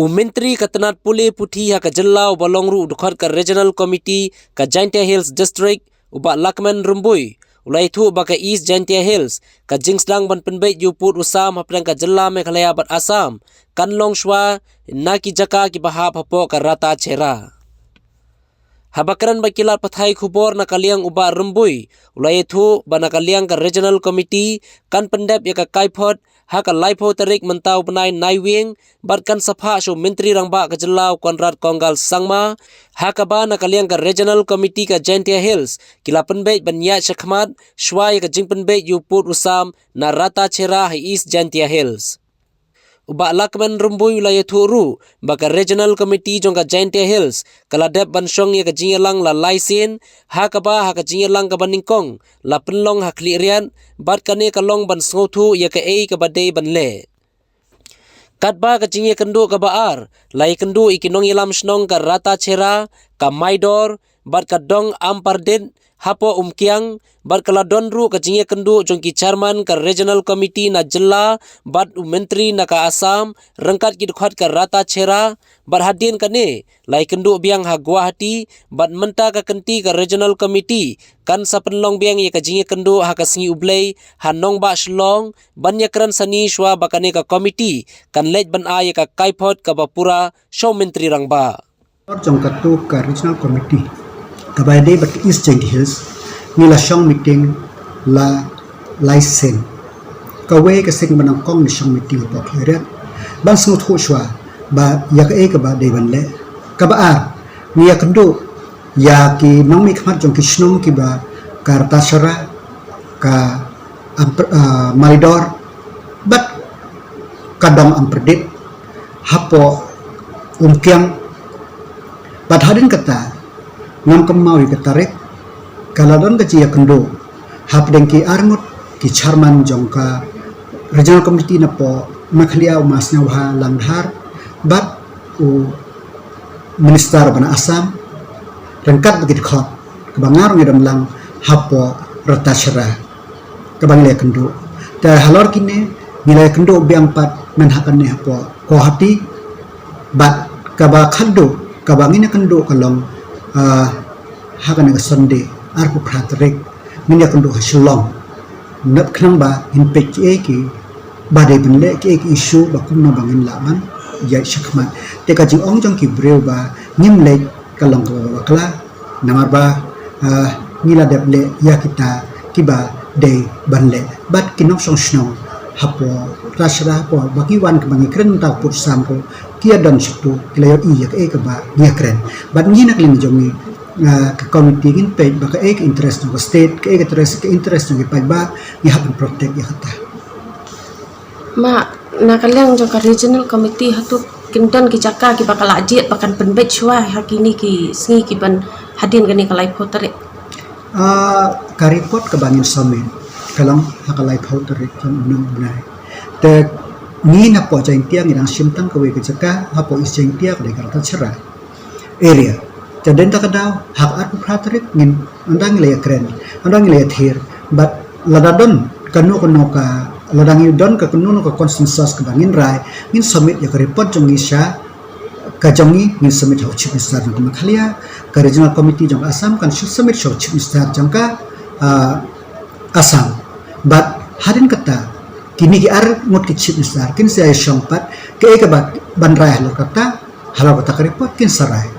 Menteri Katanat Pule Puthi ha ka Jellau Balongru Dukhar ka Regional Committee ka Jaintia Hills District uba Lakman Rumbui ulai thu ba ka East Jaintia Hills ka Jingsdang ban penbait Yuput Usam hapdang ka Jella Meghalaya bat Assam Kanlong Shwa Naki Jaka ki bahap hapo ka Rata Chera Habakaran bakilat pathai khubor nakaliang uba Rumbui ulai thu ba nakaliang ka Regional Committee kan pendep ya ka Kaipot ha ka Laipo tarik mentau benai Naiwing bat kan sapha shu Menteri Rangba ka Jellau Konrad Konggal Sangma ha ka ba nakaliang ka Regional Committee ka Jaintia Hills kila penbait banyat Shakhmat Shwa ya ka jing penbait Yuput Usam na Rata Chera ha East Jaintia Hills uba Lakman Rumbui wilayah Thuru baka Regional Committee jong ka Jaintia Hills kaladep bansong ya ka jingelang la Laisin ha ka ba ha ka jingelang ka Baningkong la penlong ha Klirian bat kane ka long ban Sngotu ya ka ei ka Badei ban le katba ka jinge kendu ka Baar lai kendu ikinong ilam snong ka Rata Chera ka Maidor bat ka Dong Ampardin hapo Umkiang bat kala donru ka jinge kendu jongki chairman ka Regional Committee na Jella bat Menteri na ka Assam rangkat ki dukhat ka Rata Chera bat hadin kane lai kendu biang ha Guwahati bat menta ka kenti ka Regional Committee kan sa penlong biang ya ka jinge kendu ha ka Singi Ublei ha nong ba Shlong banya kran sani shwa bakane ka committee kan lej ban a ya ka Kaipot ka Bapura show Menteri Rangba jong katu ka Regional Committee kabade bat East Jaintia Hills nila shong meeting la Laisen kawe ka sing banang kong ni shong meeting pa Klirian ban smut ho shwa ba ya ka e ka ba de ban le ka ba ar ni ya kendu ya ki nong mi khmat jong ki shnong ki ba ka Rata Chera ka Maidor bat kadang Amperdit hapo Umkiang bat hadin kata ngam kemau ikatarik kaladon ka Jia Kendo hapdeng ki arngut ki chairman jongka Regional Committee na po Meghalaya umasnya wha langdhar bat u Minister bana Assam rengkat bagi khot kebangar ngidam lang hapo Rata Chera kabangile Kendo ta halor kine nilai Kendo biang pat menhakan ne hapo Guwahati bat kaba khaddo kabangine Kendo kalong hakan nga Sunday arko pratrik minya kendo Shillong nap khnang ba in pek ki bade benle ki issue ba kumna bangin laman ya Shakhmat te ka jing ong jong ki breu ba nim le kalong ka ba kala namar ba nila deble ya kita kiba de banle bat kinok song snow hapo rasra po bagi wan ka bangi kren ta put sam ko kia dan situ kilayo iya ka ba dia kren bat ngina klin jongi ka committee gin pe ba ka interest ng state ka interest ng pa ba ni happen protect ya kata ma nakalang jong ka Regional Committee hatu kinton ki Jaka ki bakal ajit bakan penbet shwa hakini ki singi ki ban hadin gani ka Laipo tarik ka report ka bangin summit kalang hakalai powder kan unang bunai te ni na po Jaintia ngirang simtang kawe ke Jaka hapo East Jaintia ka Rata Chera area te den ta kadaw hak at pratrik ngin andang le kren andang le thir but ladadon kanu ka ladang yudon ka kanu ka consensus ka bangin rai ngin summit ya ka report jong isya ka jongi ngin summit ho chief minister ng Meghalaya ka Regional Committee jong Assam kan summit show chief minister jong ka Assam but harin kata kini ki ar ngot ki chief minister kin saya syongpat ke ka ban rai halor kata halor kata report kin sarai